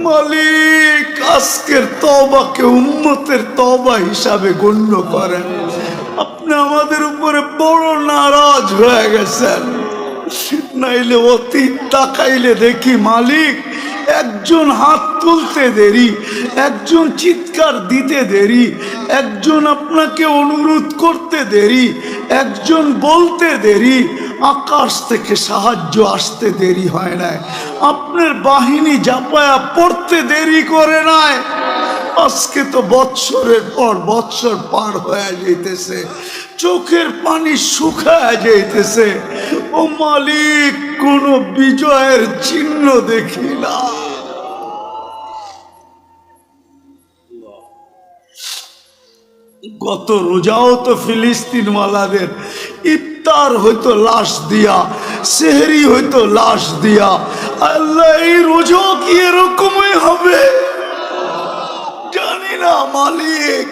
মালিক আজকের তওবাকে উম্মতের তওবা হিসাবে গণ্য করেন। আপনি আমাদের উপরে বড় নারাজ হয়ে গেছেন। নাইলে অতীত তাকাইলে দেখি মালিক একজন হাত তুলতে দেরি, একজন চিৎকার দিতে দেরি, একজন আপনাকে অনুরোধ করতে দেরি, একজন বলতে দেরি, আকাশ থেকে সাহায্য আসতে দেরি হয় নাই, আপনার বাহিনী জাপায়া পড়তে দেরি করে নাই। আজকে তো বৎসরের পর বৎসর পার হয়ে যাইতেছে, চোখের পানি শুকায় যাইতেছে। ও মালিক কোনো বিজয়ের চিহ্ন দেখি না। গত রোজাও তো ফিলিস্তিন ওয়ালাদের ইফতার হইতো লাশ দিয়া, সেহরি হইতো লাশ দিয়া। আল্লাহ এই রোজাও কি এরকমই হবে জানি না মালিক।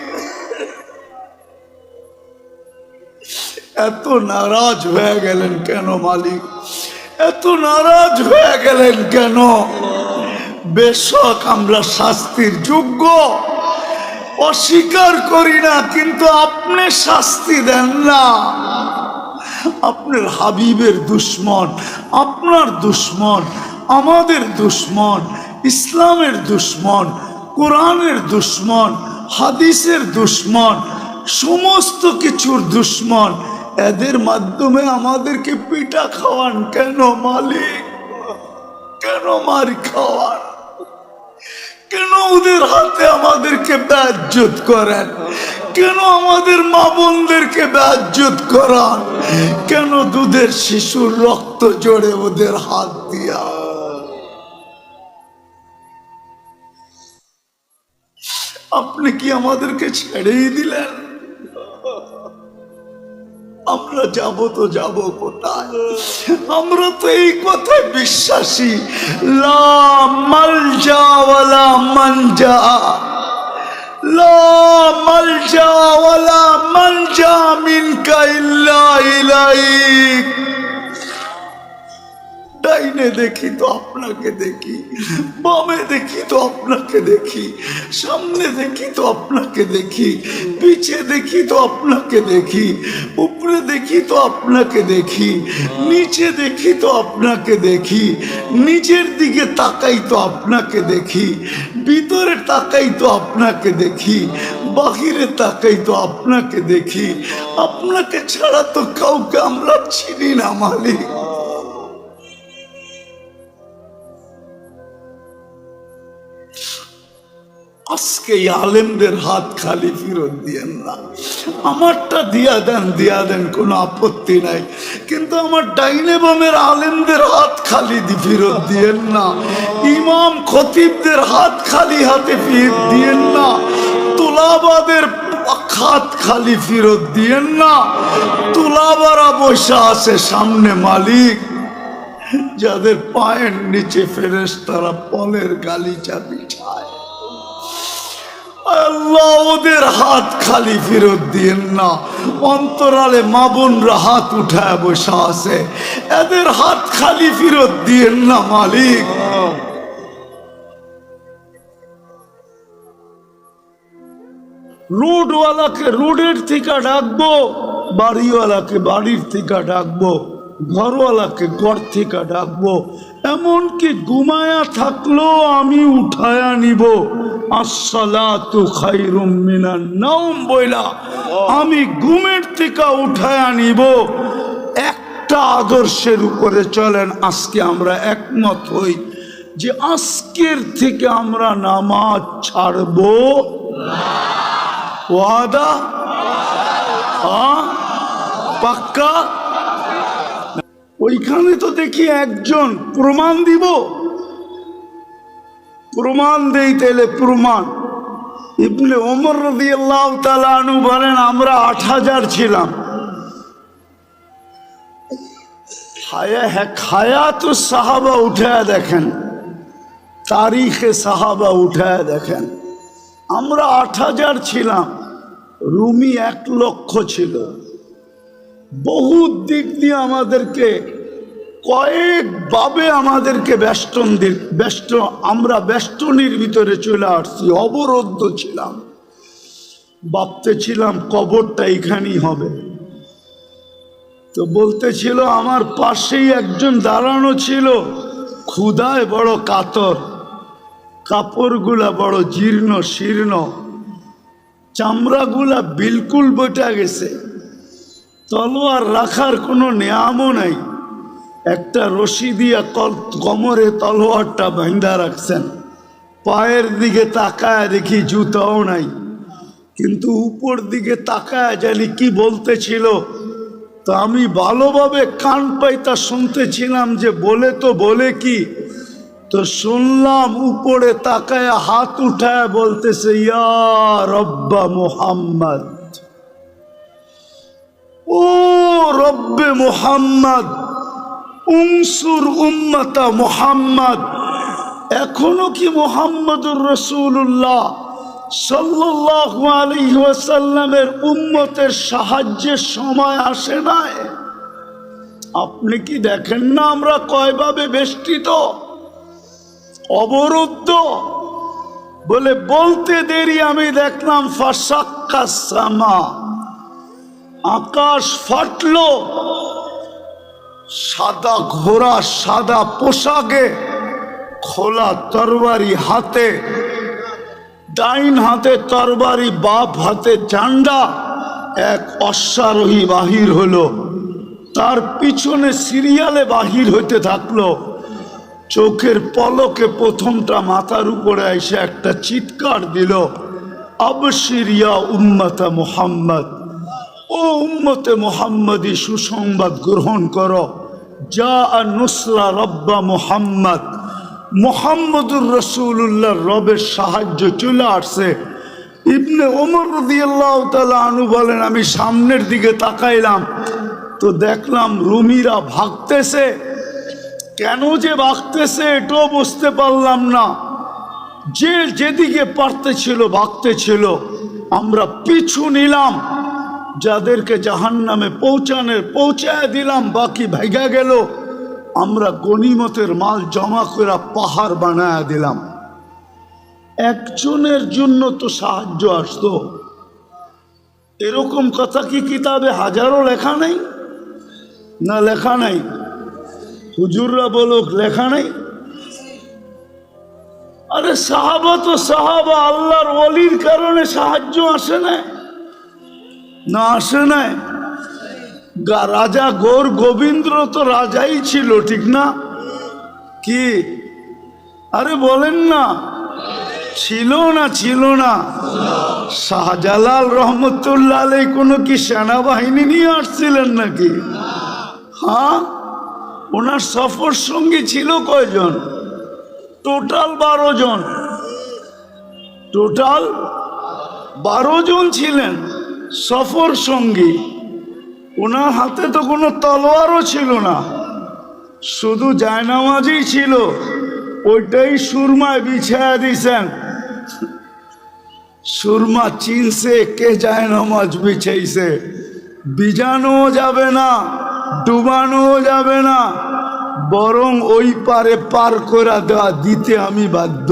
এত নারাজ হয়ে গেলেন কেন মালিক? এত নারাজ হয়ে গেলেন কেন? বেশক আমরা শাস্তির যোগ্য, অস্বীকার করি না, কিন্তু আপনি শাস্তি দেন না। আপনার হাবিবের দুশ্মন, আপনার দুশ্মন, আমাদের দুশ্মন, ইসলামের দুশ্মন, কোরআনের দুশ্মন, হাদিসের দুশ্মন, সমস্ত কিছুর দুশ্মন, এদের মাধ্যমে আমাদেরকে পিটা খাওয়ান কেন মালিক? কেন মার খাওয়ান? কেন ওদের হাতে আমাদেরকে বেইজ্জত করেন? কেন আমাদের মা বোনদেরকে বেইজ্জত করান? কেন দুধের শিশুর রক্ত জড়ে ওদের হাত দিয়া? আপনি কি আমাদেরকে ছেড়েই দিলেন? আমরা যাব তো যাব কোথায়? আমরা তো এই কথায় বিশ্বাসী, লা মালজা ওয়ালা মানজা, লা মালজা ওয়ালা মানজা মিনকা ইল্লা ইলাইক। ডাইনে দেখি তো আপনাকে দেখি, বামে দেখি তো আপনাকে দেখি, সামনে দেখি তো আপনাকে দেখি, পিছে দেখি তো আপনাকে দেখি, উপরে দেখি তো আপনাকে দেখি, নিচে দেখি তো আপনাকে দেখি, নিচের দিকে তাকাই তো আপনাকে দেখি, ভিতরে তাকাই তো আপনাকে দেখি, বাহিরে তাকাই তো আপনাকে দেখি। আপনাকে ছাড়া তো কাউকে আমরা চিনি না মালিক। আজকে আলেমদের হাত খালি ফেরত দিয়েন না। আমারটা দিয়া দেন, কোনো আপত্তি নাই, কিন্তু আমার ডাইনে বামের আলেমদের হাত খালি ফেরত দিয়েন না। ইমাম খতিবদের হাত খালি হাতে ফেরত দিয়েন না। তুলাবাদের হাত খালি ফেরত দিয়েন না। তুলাবারা বসে আছে সামনে মালিক, যাদের পায়ের নিচে ফেরেশতারা পলের গালিচা বিছায়। আল্লাহ ওদের হাত খালি ফেরত দিয়েন না। অন্তরালে মা বোনরা হাত উঠায় বসে আছে, এদের হাত খালি ফেরত দিয়েন না মালিক। রোডওয়ালাকে রোডের থেকে ডাকবো, বাড়িওয়ালাকে বাড়ির থেকে ডাকবো, ঘরওয়ালাকে ঘর থেকে ডাকবো, এমনকি ঘুমায়া থাকলেও আমি উঠায়া নিব। আসসালাতু খায়রুম মিনান নাওম বইলা আমি ঘুমের থেকে উঠায়া নিব। একটা আদর্শের উপরে চলেন, আজকে আমরা একমত হই যে আজকের থেকে আমরা নামাজ ছাড়বো। ওয়াদা? পাক্কা? ওইখানে তো দেখি একজন প্রমাণ দিব, প্রমাণ দেই তাইলে প্রমাণ। ইবনে ওমর রাদিয়াল্লাহু তাআলা আনহু বলেন আমরা ৮,০০০ ছিলাম। হায়াতু সাহাবা উঠায় দেখেন, তারিখে সাহাবা উঠায় দেখেন, আমরা ৮,০০০ ছিলাম, রুমি ১,০০,০০০ ছিল। বহু দিক দিয়ে আমাদেরকে কয়েকভাবে আমাদেরকে আমরা বেষ্টনীর ভিতরে চলে আসছি, অবরুদ্ধ ছিলাম। ভাবতেছিলাম কবরটা এখানেই হবে। তো বলতেছিল, আমার পাশেই একজন দাঁড়ানো ছিল, ক্ষুধায় বড় কাতর, কাপড়গুলা বড় জীর্ণ শীর্ণ, চামড়াগুলা বিলকুল বটা গেছে, তলোয়ার রাখার কোনো নিয়ামও নাই। একটা রশি দিয়া কোমরে তলোয়ারটা বাঁধা রাখছেন। পায়ের দিকে তাকায় দেখি জুতাও নাই, কিন্তু উপর দিকে তাকায় জানি কি বলতেছিল। তো আমি ভালোভাবে কান পাইতা শুনতেছিলাম যে বলে কি। তো শুনলাম উপরে তাকায় হাত উঠায় বলতেছে, ইয়া রব্বা মুহাম্মদ, ও রব্বে মুহাম্মদ, উনসুর উম্মতা মুহাম্মদ। এখনো কি মুহাম্মদুর রাসূলুল্লাহ সাল্লাল্লাহু আলাইহি ওয়াসাল্লামের উম্মতের সাহায্যের সময় আসে নাই? আপনি কি দেখেন না আমরা কয়ভাবে বেষ্টিত, অবরুদ্ধ? বলে বলতে দেরি আমি দেখলাম ফাসাক্কাস সামা, আকাশ ফাটলো। সাদা ঘোড়া সাদা পোশাকে, খোলা তরবারি হাতে, ডাইন হাতে তরবারি, বাপ হাতে ঝান্ডা, এক অশ্বারোহী বাহির হলো। তার পিছনে সিরিয়ালে বাহির হইতে থাকলো। চোখের পলকে প্রথমটা মাথার উপরে এসে একটা চিৎকার দিল, আবশির ইয়া উম্মতা মুহাম্মদ, ও উম্মতে মুহাম্মদী সুসংবাদ গ্রহণ করো, যা নুসরা রব্বা মুহাম্মদ, মুহাম্মদুর রাসূলুল্লাহর রবের সাহায্য চলে আসছে। ইবনে ওমর রাদিয়াল্লাহু তাআলা আনহু বলেন, আমি সামনের দিকে তাকাইলাম তো দেখলাম রুমিরা ভাগতেছে। কেন যে ভাগতেছে এটাও বুঝতে পারলাম না। যে যেদিকে পারতেছিল ভাগতেছিল, আমরা পিছু নিলাম। যাদেরকে জাহান্নামে পৌঁছায় দিলাম, বাকি ভাইগা গেল। আমরা গনিমতের মাল জমা করে পাহাড় বানায় দিলাম। একজনের জন্য তো সাহায্য আসতো, এরকম কথা কি কিতাবে হাজারো লেখা নেই? না লেখা নাই? হুজুররা বলুক লেখা নেই। আরে সাহাবা তো সাহাবা, আল্লাহর ওলির কারণে সাহায্য আসে না? না আসে নাই? রাজা গৌর গোবিন্দ তো রাজাই ছিল, ঠিক না? কি আরে বলেন না, ছিল না? ছিল না? শাহজালাল রহমতুল্লাহ আলাইহি কোনো কি সেনাবাহিনী নিয়ে আসছিলেন নাকি? হ্যাঁ, ওনার সফর সঙ্গী ছিল কয়জন? টোটাল 12 জন। টোটাল 12 জন ছিলেন সফর সঙ্গী। ওনার হাতে তো কোনো তলোয়ারও ছিল না, শুধু জায়নামাজই ছিল। ওইটাই সুরমায় বিছায়া দিছেন। সুরমা চিনছে কে জায়নামাজ বিছাইছে। বিজানোও যাবে না, ডুবানোও যাবে না, বরং ওই পারে পার করে দেওয়া দিতে আমি বাধ্য।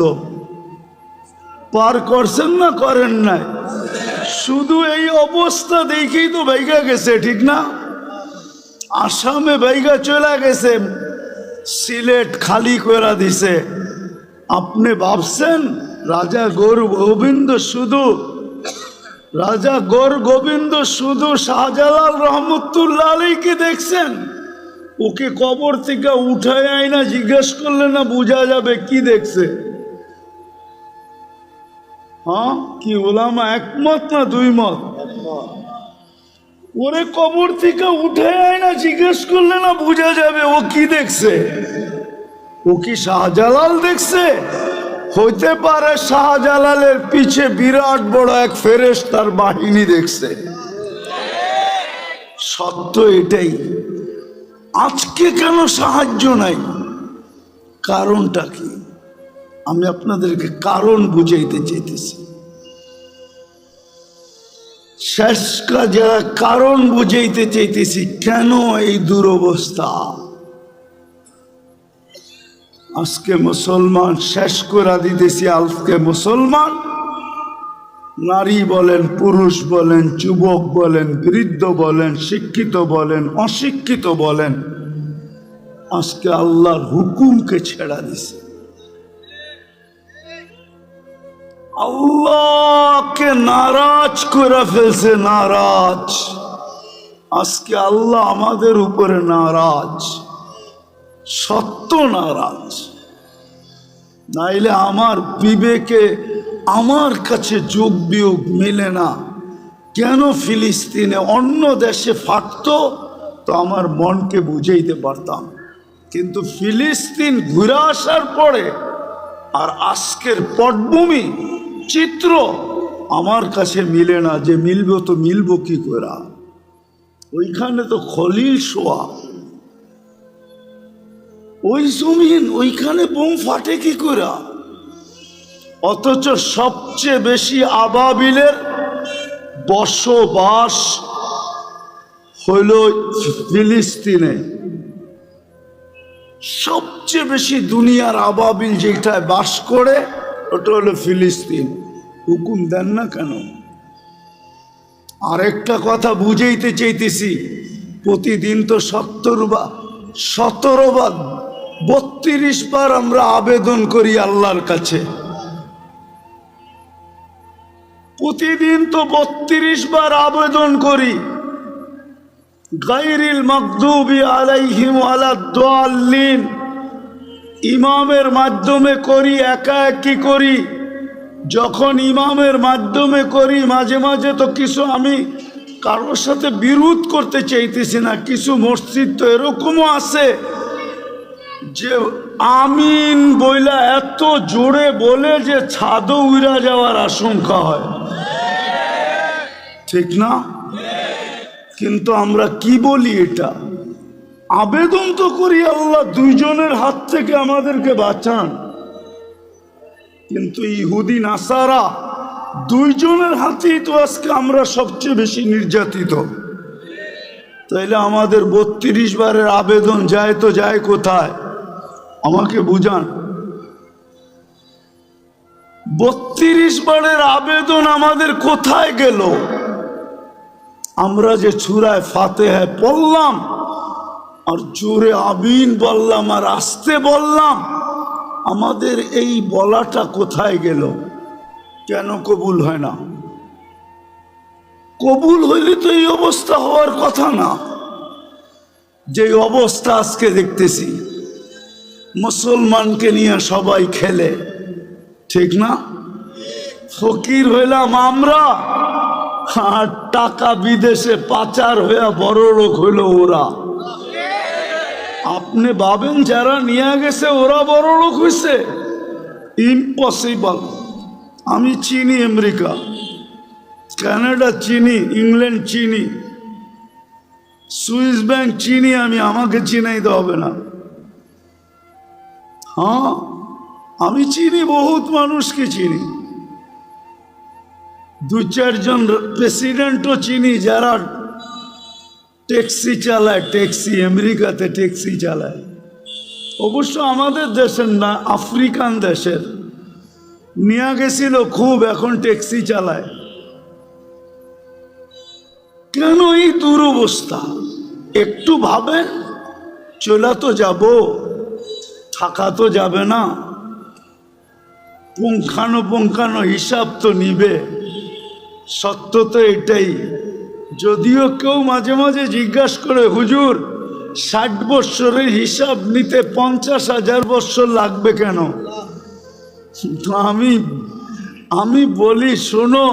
পার করছেন না করেন নাই? শুধু এই অবস্থা দেখেই তো বাইগা গেছে, ঠিক না? আসামে বাইগা চলে গেছে, সিলেট খালি করে দিছে। আপনি ভাবছেন রাজা গৌর গোবিন্দ শুধু শাহজালাল রহমতুল্লাহ আলাইহিকে দেখছেন? ওকে কবর থেকে উঠায় আইনা জিজ্ঞেস করলে না বোঝা যাবে কি দেখছে? হ্যাঁ, কি ওলামা একমত না দুই মত? ওরে কবর থেকে উঠে আয় না জিজ্ঞেস করলে না বোঝা যাবে ও কি দেখছে। ও কি শাহজালাল দেখছে? হইতে পারে শাহজালালের পিছে বিরাট বড় এক ফেরেশতার বাহিনী দেখছে। সত্য এটাই। আজকে কেন সাহায্য নাই? কারণটা কি? আমি আপনাদেরকে কারণ বুঝাইতে চাইতেছি। শেষ কাজে কারণ বুঝাইতে চাইতেছি কেন এই দুরবস্থা। আজকে মুসলমান শেষ করে দিতেছি। আজকে মুসলমান নারী বলেন, পুরুষ বলেন, যুবক বলেন, বৃদ্ধ বলেন, শিক্ষিত বলেন, অশিক্ষিত বলেন, আজকে আল্লাহর হুকুমকে ছেড়া দিছে। আল্লাহকে নারাজ করে ফেলছে, নারাজ। আজকে আল্লাহ আমাদের উপরে নারাজ, সত্য নারাজ। নাইলে আমার বিবেকে আমার কাছে যোগ বিয়োগ মেলে না। কেন ফিলিস্তিনে অন্য দেশে ফাটতো তো আমার মনকে বুঝাইতে পারতাম, কিন্তু ফিলিস্তিন ঘুরে আসার পরে আর আজকের পটভূমি চিত্র আমার কাছে মিলে না। যে মিলবো তো মিলবো কি করে? ওইখানে তো খলিল শোয়া, ওই জমিন, ওইখানে বোম ফাটে কি করে? অথচ সবচেয়ে বেশি আবাবিলের বসবাস হইল ফিলিস্তিনে। সবচেয়ে বেশি দুনিয়ার আবাবিল যেটায় বাস করে ওটা হলো ফিলিস্তিন। হুকুম দেন না কেন? আরেকটা কথা বুঝাইতে চাইতেছি, প্রতিদিন তো 17 বার 32 বার আমরা আবেদন করি আল্লাহর কাছে। প্রতিদিন তো 32 বার আবেদন করি, গায়রিল মাগদুবি আলাইহিম ওয়ালাদ-দাল্লিন। ইমামের মাধ্যমে করি, একা একই করি। যখন ইমামের মাধ্যমে করি, মাঝে মাঝে তো কিছু, আমি কারোর সাথে বিরোধ করতে চাইতেছি না, কিছু মসজিদ তো এরকমও আছে যে আমিন বইলা এত জোরে বলে যে ছাদও উড়া যাওয়ার আশঙ্কা হয়, ঠিক না? কিন্তু আমরা কি বলি? এটা আবেদন তো করি, আল্লাহ দুইজনের হাত থেকে আমাদেরকে বাঁচান। কিন্তু ইহুদি নাসারা দুইজনের হাতেই তো আজকে আমরা সবচেয়ে বেশি নির্যাতিত। তাইলে আমাদের 32 বারের আবেদন যায় তো যায় কোথায়? আমাকে বুঝান। 32 বারের আবেদন আমাদের কোথায় গেল? আমরা যে সূরা ফাতিহা পড়লাম আর জোরে আমিন বললাম আর আস্তে বললাম, আমাদের এই বলাটা কোথায় গেল? কেন কবুল হয় না? কবুল হইলে তো এই অবস্থা হওয়ার কথা না। যে অবস্থা আজকে দেখতেছি, মুসলমানকে নিয়ে সবাই খেলে, ঠিক না? ফকির হইলাম আমরা, আর টাকা বিদেশে পাচার হইয়া বড় লোক হইল ওরা। আপনি ভাবেন যারা নিয়ে গেছে ওরা বড় লোক হয়েছে? ইম্পসিবল। আমি চিনি আমেরিকা, কানাডা চিনি, ইংল্যান্ড চিনি, সুইস ব্যাংক চিনি আমি, আমাকে চিনাইতে হবে না। হ্যাঁ, আমি চিনি, বহুত মানুষকে চিনি, 2-4 জন প্রেসিডেন্টও চিনি যারা ট্যাক্সি চালায়, ট্যাক্সি, আমেরিকাতে ট্যাক্সি চালায়। অবশ্য আমাদের দেশের না, আফ্রিকান দেশের। নিয়ে গেছিল খুব, এখন ট্যাক্সি চালায়। কেন এই দুরবস্থা? একটু ভাবেন, চলা তো যাব, থাকা তো যাবে না, পুঙ্খানো হিসাব তো নিবে। সত্য তো এটাই। যদিও কেউ মাঝে মাঝে জিজ্ঞাসা করে, হুজুর 60 বৎসরের হিসাব নিতে 50,000 বৎসর লাগবে কেন? তো আমি বলি, শোনো,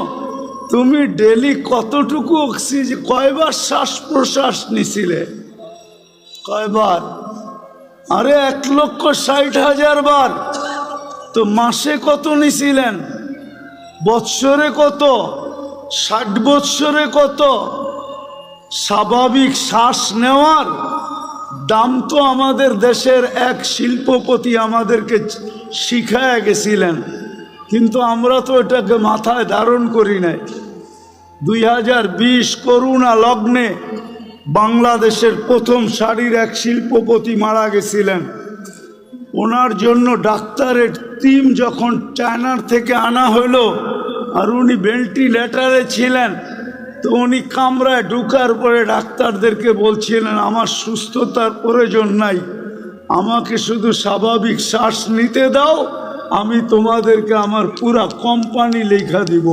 তুমি ডেলি কতটুকু অক্সিজেন, কয়বার শ্বাস প্রশ্বাস নিছিলে? কয়বার? আরে 1,60,000 বার। তো মাসে কত নিছিলেন? বৎসরে কত? 60 বৎসরে কত? স্বাভাবিক শ্বাস নেওয়ার দাম তো আমাদের দেশের এক শিল্পপতি আমাদেরকে শিখায় গেছিলেন, কিন্তু আমরা তো এটাকে মাথায় ধারণ করি নাই। 2020 করোনা লগ্নে বাংলাদেশের প্রথম সারির এক শিল্পপতি মারা গেছিলেন। ওনার জন্য ডাক্তারের টিম যখন চায়নার থেকে আনা হলো আর উনি ভেন্টিলেটারে ছিলেন, তো উনি কামরায় ঢুকার পরে ডাক্তারদেরকে বলছিলেন আমার সুস্থতার প্রয়োজন নাই, আমাকে শুধু স্বাভাবিক শ্বাস নিতে দাও, আমি তোমাদেরকে আমার পুরা কোম্পানি লেখা দিব।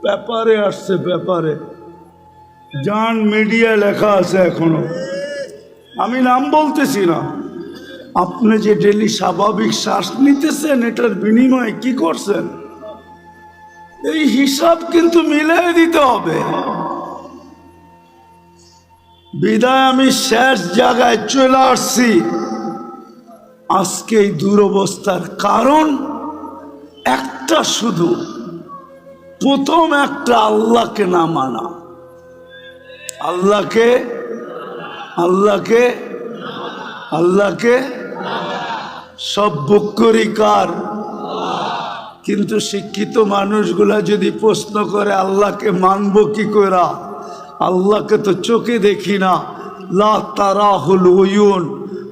পেপারে আসছে, পেপারে জান মিডিয়া লেখা আছে এখনো, আমি নাম বলতেছি না। আপনি যে ডেলি স্বাভাবিক শ্বাস নিতেছেন এটার বিনিময়ে কি করছেন, এই হিসাব কিন্তু মিলাই দিতে হবে। বিদায় আমি শেষ জায়গায় চলে আসছি। আজকে এই দুরবস্থার কারণ একটা, শুধু প্রথম একটা, আল্লাহকে না মানা। আল্লাহকে আল্লাহকে আল্লাহকে সব বুক করি কার? কিন্তু শিক্ষিত মানুষগুলা যদি প্রশ্ন করে আল্লাহকে মানবো কি করে, আল্লাহকে তো চোখে দেখি না, লা তারাহুল উয়ুন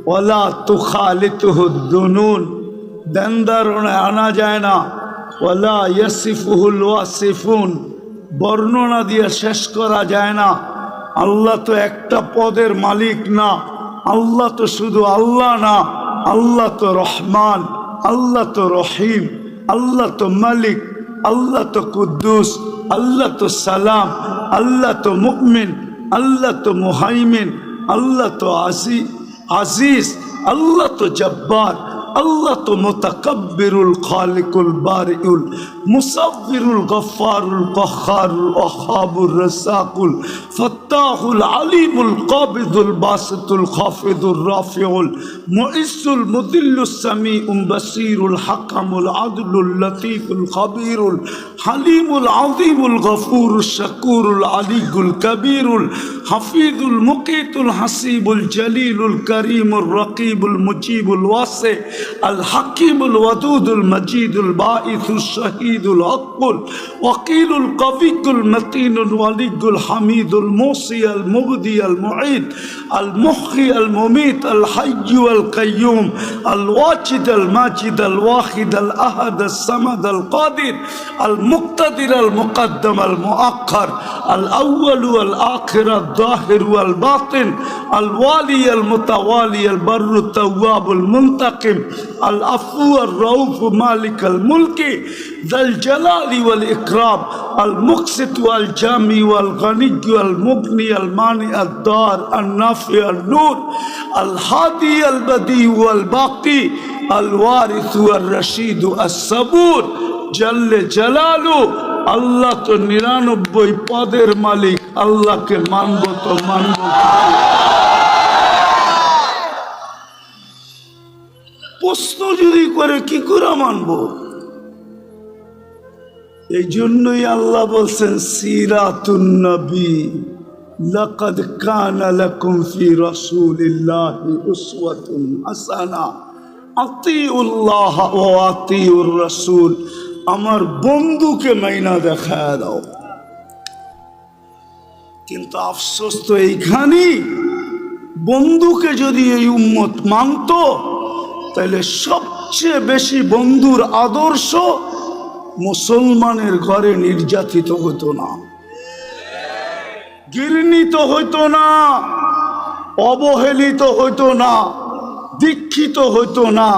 ওয়ালা তুখালিতুহুদ দুনুন, দেনদারণে আনা যায় না, ওয়ালা ইয়াসিফুহুল ওয়াসিফুন, বর্ণনা দিয়ে শেষ করা যায় না। আল্লাহ তো একটা পদের মালিক না, আল্লাহ তো শুধু আল্লাহ না, আল্লাহ তো রহমান, আল্লাহ তো রহিম, আল্লাহ তো মালিক, আল্লাহ তো কুদ্দুস, আল্লাহ তো সালাম, আল্লাহ তো মুমিন, আল্লাহ তো মুহাইমিন, আল্লাহ তো আজিজ, আল্লাহ তো জব্বার, আল্লাহ তো মুতাকাব্বিরুল খালিকুল বারিউল মুসাব্বিরুল গফফারুল কহ্হারুল ওয়াহাবুর রাসাকুল ফাত্তাহুল আলিমুল কাবিদুল বাসিতুল খাফিদুর রাফিউল মুইসুল মুদিল্লুস সামিউল বাসিরুল হাকামুল আদলুল লতীফুল খাবীরুল হালিমুল আযীমুল গফুরুশ শাকুরুল আলিয়ুল কবীরুল হাফিজুল মুকিতুল হাসিবুল জলিলুল করিমুর রকিবুল মুজিবুল ওয়াসি الحكيم الودود المجيد الباعث الشهيد الحق الوكيل القوي المتين الولي الحميد الموصي المبدي المعيد المحيي المميت الحي والقيوم الواجد الماجد الواحد الأحد الصمد القادر المقتدر المقدم المؤخر الأول والآخر الظاهر والباطن الوالي المتوالي البر التواب المنتقم العفو الرؤوف مالك الملك ذا الجلال والإكرام المقسط والجامع والغني والمغني المانع الضار النافع النور الهادي البديع والباقي الوارث والرشيد الصبور جل جلاله। আল্লাহ তো 99 পদের মালিক, আল্লাহকে মানবো তো মানবো। প্রশ্ন যদি করে কি করে মানবো? এই জন্যই আল্লাহ বলছেন সিরাতুন নবী, লাকাদ কানা লাকুম ফি রাসূলিল্লাহি উসওয়াতুন হাসানাহ আতিউল্লাহ ওয়া আতিউর রাসূল। আমার বন্ধুকে মাইনা দেখায় দাও। কিন্তু আফসোস তো এইখানেই, বন্ধুকে যদি এই উম্মত মানত তাহলে সবচেয়ে বেশি বন্ধুর আদর্শ মুসলমানের ঘরে নির্যাতিত হতো না, ঘৃণিত হইতো না, অবহেলিত হইতো না, দীক্ষিত হইতো না,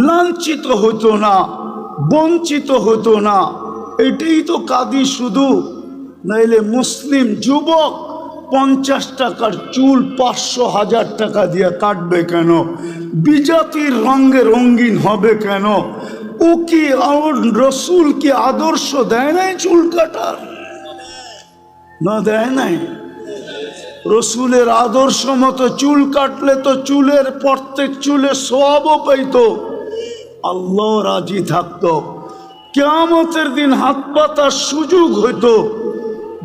লাঞ্ছিত হইতো না, বঞ্চিত হতো না। এটাই তো কাঁদি শুধু। নাইলে মুসলিম যুবক 50 টাকার চুল 500,000 টাকা দিয়ে কাটবে কেন? বিজাতির রঙে রঙিন হবে কেন? ও কি রসুল কি আদর্শ দেয় নাই চুল কাটার? না দেয় নাই। রসুলের আদর্শ মতো চুল কাটলে তো চুলের প্রত্যেক চুলে সওয়াবও পাইতো, আল্লাহ রাজি থাকতো, কিয়ামতের দিন হাত পাতার সুযোগ হইতো।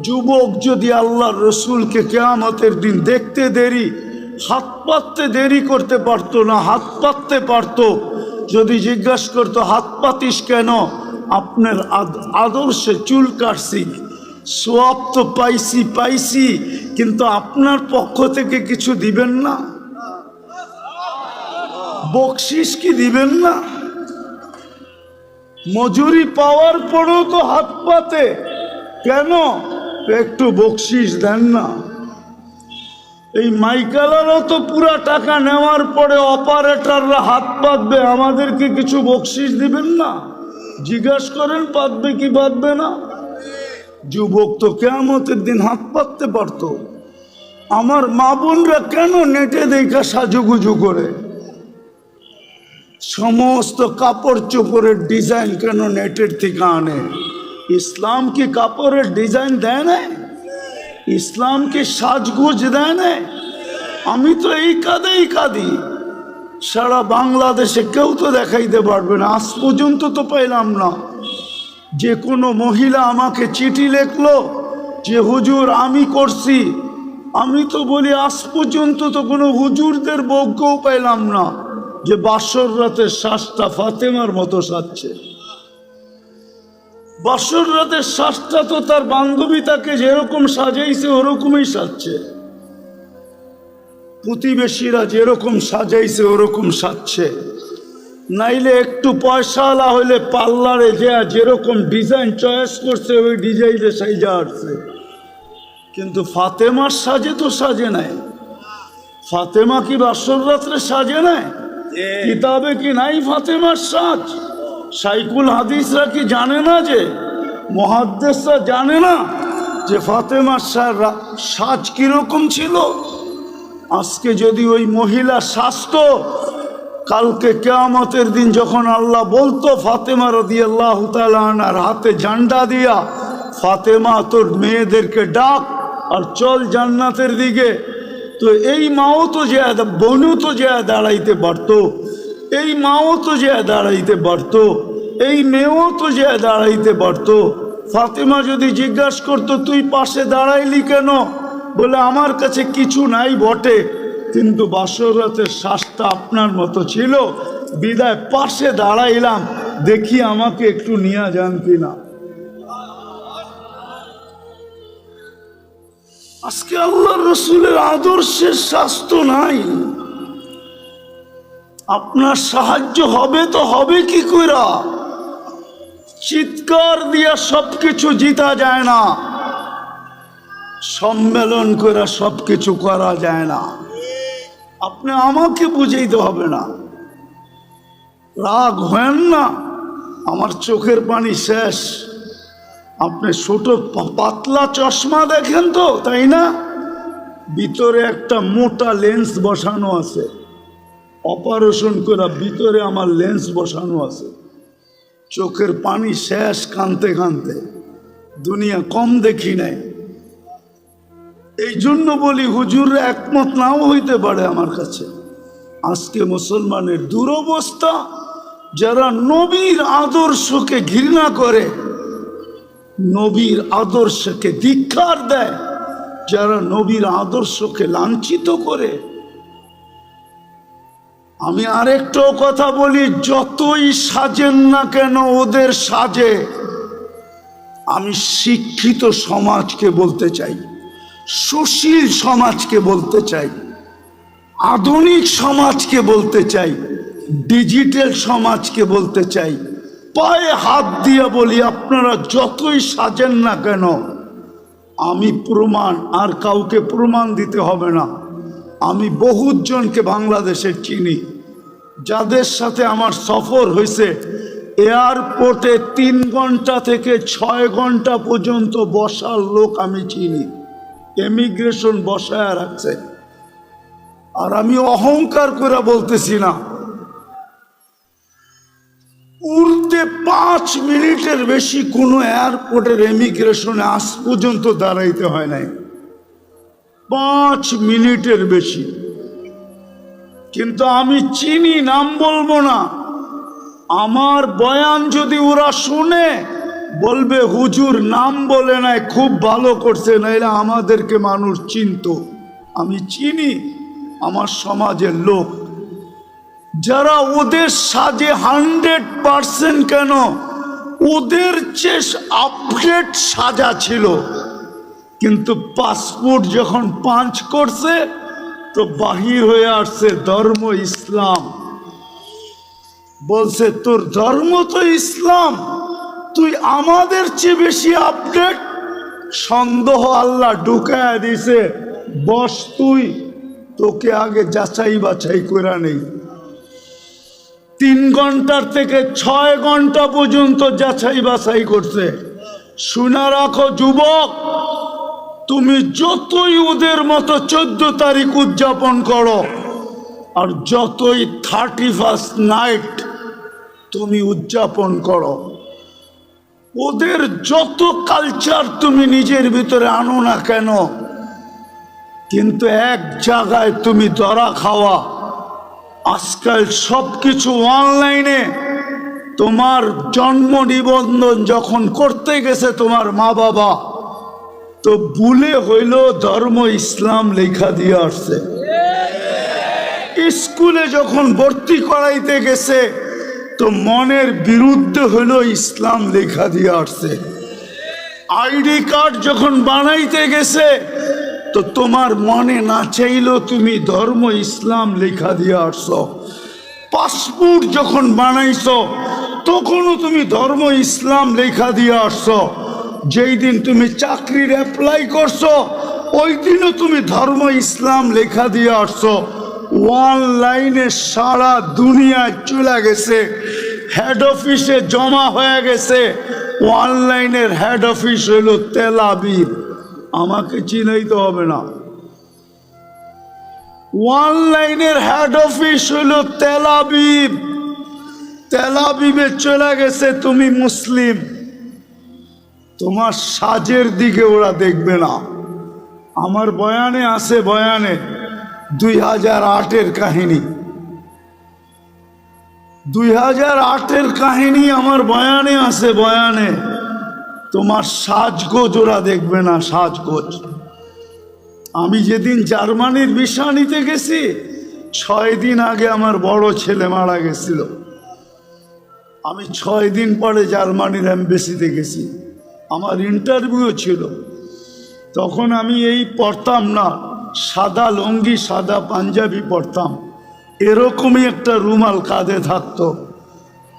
যুবক যদি আল্লাহর রসুলকে কিয়ামতের দিন দেখতে দেরি, হাত পাততে দেরি করতে পারতো না, হাত পাততে পারতো। যদি জিজ্ঞাসা করতো হাত পাতিস কেন? আপনার আদর্শে চুল কাটছি, সওয়াব তো পাইছি, কিন্তু আপনার পক্ষ থেকে কিছু দিবেন না? বকশিস কি দিবেন না? মজুরি পাওয়ার পরেও তো হাত পাতে কেন? একটু বকশিস দেন না। এই মাইকালারও তো পুরা টাকা নেওয়ার পরে অপারেটররা হাত পাতবে, আমাদেরকে কিছু বকশিস দিবেন না? জিজ্ঞাসা করেন পাতবে কি পাতবে না? যুবক তো কিয়ামতের দিন হাত পাততে পারত। আমার মা বোনরা কেন নেটে দেখা সাজুগুজু করে? সমস্ত কাপড় চোপড়ের ডিজাইন কেন নেটের থেকে আনে? ইসলাম কি কাপড়ের ডিজাইন দেয় না? ইসলাম কি সাজগুজ দেয় না? আমি তো এই কাঁদি, সারা বাংলাদেশে কেউ তো দেখাইতে পারবে না। আজ পর্যন্ত তো পাইলাম না যে কোনো মহিলা আমাকে চিঠি লেখলো যে হুজুর আমি করছি। আমি তো বলি আজ পর্যন্ত তো কোনো হুজুরদের বউকেও পাইলাম না যে বাসর রাতের শ্বাসটা ফাতেমার মতো সাজছে। বাসর রাতের শ্বাসটা তো তার বান্ধবী তাকে যেরকম সাজাইছে ওরকমই সাজছে, প্রতিবেশীরা যেরকম সাজাইছে ওরকম সাজছে। নাইলে একটু পয়সাওয়ালা হইলে পার্লারে যেরকম ডিজাইন চয়েস করছে ওই ডিজাইনে সাইজা আসছে। কিন্তু ফাতেমার সাজে তো সাজে নাই। ফাতেমা কি বাসর রাত্রে সাজে নাই? কিতাবে কি নাই ফাতেমার সাজ? শাইখুল হাদিসরা কি জানে না, যে মুহাদ্দিসরা জানে না যে ফাতেমার সাজ কিরকম ছিল? আজকে যদি ওই মহিলা সাজতো, কালকে কিয়ামতের দিন যখন আল্লাহ বলতো ফাতেমা রাদিয়াল্লাহু তাআলা আনহার হাতে ঝান্ডা দিয়া, ফাতেমা তোর মেয়েদেরকে ডাক আর চল জান্নাতের দিকে, তো এই মাও তো যে বোনও তো যে দাঁড়াইতে পারতো, এই মাও তো যে দাঁড়াইতে পারতো, এই মেয়েও তো যে দাঁড়াইতে পারতো। ফাতেমা যদি জিজ্ঞাসা করতো তুই পাশে দাঁড়াইলি কেন, বলে আমার কাছে কিছু নাই বটে, কিন্তু বাসর রাতের শ্বাসটা আপনার মতো ছিল, বিদায় পাশে দাঁড়াইলাম, দেখি আমাকে একটু নিয়ে যান কিনা। আজকে আল্লাহর রসুলের আদর্শের স্বাস্থ্য নাই। আপনার সাহায্য হবে তো হবে কি কইরা? চিৎকার দিয়া সবকিছু জিতা যায় না, সম্মেলন করে সবকিছু করা যায় না। আপনি আমাকে বুঝাইতে হবে না, রাগ হেন না। আমার চোখের পানি শেষ। আপনি ছোট পাতলা চশমা দেখেন তো, তাই না? ভিতরে একটা মোটা লেন্স বসানো আছে, অপারেশন করা ভিতরে আমার লেন্স বসানো আছে। চোখের পানি শেষ কানতে কানতে। দুনিয়া কম দেখি নাই। এই জন্য বলি হুজুররা একমত নাও হইতে পারে আমার কাছে। আজকে মুসলমানের দুরবস্থা, যারা নবীর আদর্শকে ঘৃণা করে, নবীর আদর্শকে ধিক্কার দেয়, যারা নবীর আদর্শকে লাঞ্ছিত করে। আমি আরেকটাও কথা বলি, যতই সাজেন না কেন ওদের সাজে, আমি শিক্ষিত সমাজকে বলতে চাই, সুশীল সমাজকে বলতে চাই, আধুনিক সমাজকে বলতে চাই, ডিজিটাল সমাজকে বলতে চাই, পায়ে হাত দিয়ে বলি আপনারা যতই সাজেন না কেন, আমি প্রমাণ, আর কাউকে প্রমাণ দিতে হবে না। আমি বহুত জনকে বাংলাদেশের চিনি, যাদের সাথে আমার সফর হয়েছে। এয়ারপোর্টে 3 ঘন্টা থেকে 6 ঘন্টা পর্যন্ত বসার লোক আমি চিনি, ইমিগ্রেশন বসায় রাখছে। আর আমি অহংকার করে বলতেছি না, উড়তে 5 মিনিটের বেশি কোনো এয়ারপোর্টের ইমিগ্রেশনে আজ পর্যন্ত দাঁড়াইতে হয় নাই, 5 মিনিটের বেশি। কিন্তু আমি চিনি, নাম বলবো না। আমার বয়ান যদি ওরা শুনে, বলবে হুজুর নাম বলে নাই, খুব ভালো করছে, নাইলে আমাদেরকে মানুষ চিনত। আমি চিনি আমার সমাজের লোক, যারা ওদের সাজে 100% কেন, ওদের চেয়ে আপডেট সাজা ছিল। কিন্তু পাসপোর্ট যখন পাঞ্চ করছে তো বাহির হয়ে আসছে ধর্ম ইসলাম। বলছে তোর ধর্ম তো ইসলাম, তুই আমাদের চেয়ে বেশি আপডেট। সন্দেহ আল্লাহ ঢুকায় দিছে, বস তুই, তোকে আগে যাচাই বাছাই করে নেই। 3 ঘন্টার থেকে 6 ঘন্টা পর্যন্ত যাচাই বাছাই করছে। শুনে রাখো যুবক, তুমি যতই ওদের মতো 14 তারিখ উদযাপন করো, আর যতই 31st নাইট তুমি উদযাপন করো, ওদের যত কালচার তুমি নিজের ভিতরে আনো না কেন, কিন্তু এক জায়গায় তুমি ধরা খাওয়া। আজকাল সব কিছু অনলাইনে। তোমার জন্ম নিবন্ধন যখন করতে গেছে তোমার মা বাবা, তো ভুলে হইল ধর্ম ইসলাম লেখা দিয়ে আসছে। স্কুলে যখন ভর্তি করাইতে গেছে, তো মনের বিরুদ্ধে হইল ইসলাম লেখা দিয়ে আসছে। আইডি কার্ড যখন বানাইতে গেছে, তো তোমার মনে না চাইলেও তুমি ধর্ম ইসলাম লেখা দিয়ে আসছো। পাসপোর্ট যখন বানাইছো, তখনও তুমি ধর্ম ইসলাম লেখা দিয়ে আসছো। যেই দিন তুমি চাকরির অ্যাপ্লাই করছো, ওই দিনও তুমি ধর্ম ইসলাম লেখা দিয়ে আসছো। অনলাইনে সারা দুনিয়ায় চলে গেছে, হেড অফিসে জমা হয়ে গেছে। অনলাইনের হেড অফিস হইল তেল আবিব, আমাকে চিনাইতে হবে না। অনলাইনের হেড অফিস হইল তেল আবিব। তেল আবিবে চলে গেছে তুমি মুসলিম, তোমার সাজের দিকে ওরা দেখবে না। আমার বয়ানে আছে, বয়ানে 2008-এর কাহিনী, 2008-এর কাহিনী আমার বয়ানে আছে। বয়ানে তোমার সাজগোজ ওরা দেখবে না, সাজগোজ। আমি যেদিন জার্মানির ভিসা নিতে গেছি, 6 দিন আগে আমার বড় ছেলে মারা গেছিল। আমি 6 দিন পরে জার্মানির এম্বাসিতে গেছি, আমার ইন্টারভিউ ছিল। তখন আমি এই পরতাম না, সাদা লুঙ্গি সাদা পাঞ্জাবি পরতাম, এরকমই একটা রুমাল কাঁধে থাকতো,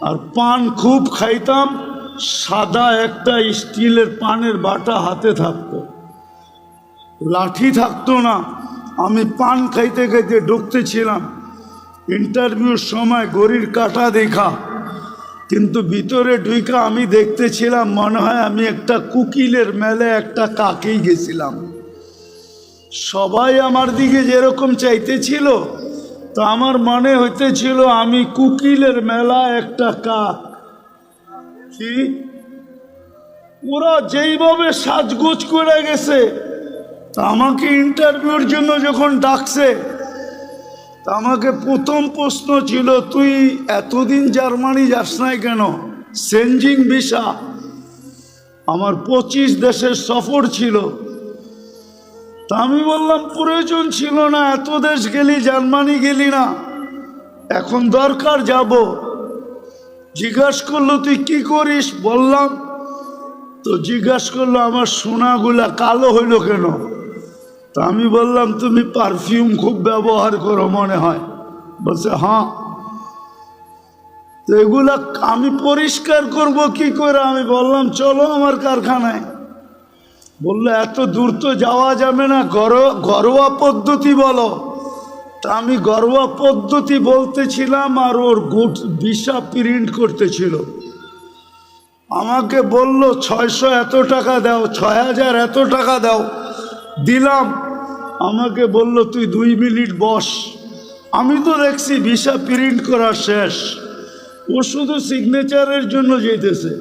আর পান খুব খাইতাম। সাদা একটা স্টিলের পানের বাটা হাতে থাকতো, লাঠি থাকতো না। আমি পান খাইতে খাইতে ঢুকতেছিলাম। ইন্টারভিউর সময় ঘড়ির কাঁটা দেখা, কিন্তু ভিতরে ঢুকা আমি দেখতেছিলাম মনে হয় আমি একটা কুকিলের মেলে একটা কাকেই গেছিলাম। সবাই আমার দিকে যেরকম চাইতেছিল, তো আমার মনে হইতেছিল আমি কুকিলের মেলা একটা কাক। কি ওরা যেইভাবে সাজগোজ করে গেছে, তা আমাকে ইন্টারভিউর জন্য যখন ডাকছে, তা আমাকে প্রথম প্রশ্ন ছিল, তুই এতদিন জার্মানি যাস নাই কেন? সেনজিং ভিসা, আমার 25 দেশের সফর ছিল। তা আমি বললাম প্রয়োজন ছিল না, এত দেশ গেলি, জার্মানি গেলি না, এখন দরকার যাব। জিজ্ঞাসা করলো তুই কি করিস? বললাম। তো জিজ্ঞাসা করলো আমার সোনাগুলা কালো হইল কেন? তা আমি বললাম তুমি পারফিউম খুব ব্যবহার করো মনে হয়। বলছে হ্যাঁ। তো এগুলা আমি পরিষ্কার করব কি করে? আমি বললাম চলো আমার কারখানায়। বললো এত দূর তো যাওয়া যাবে না, ঘরোয়া পদ্ধতি বলো। তা আমি ঘরোয়া পদ্ধতি বলতেছিলাম, আর ওর ভিসা প্রিন্ট করতেছিল। আমাকে বলল 600 এত টাকা দাও, 6000 এত টাকা দাও। দিলাম। আমাকে বলল তুই 2 মিনিট বস। আমি তো দেখছি ভিসা প্রিন্ট করা শেষ, ও শুধু সিগনেচারের জন্য যেতেছে।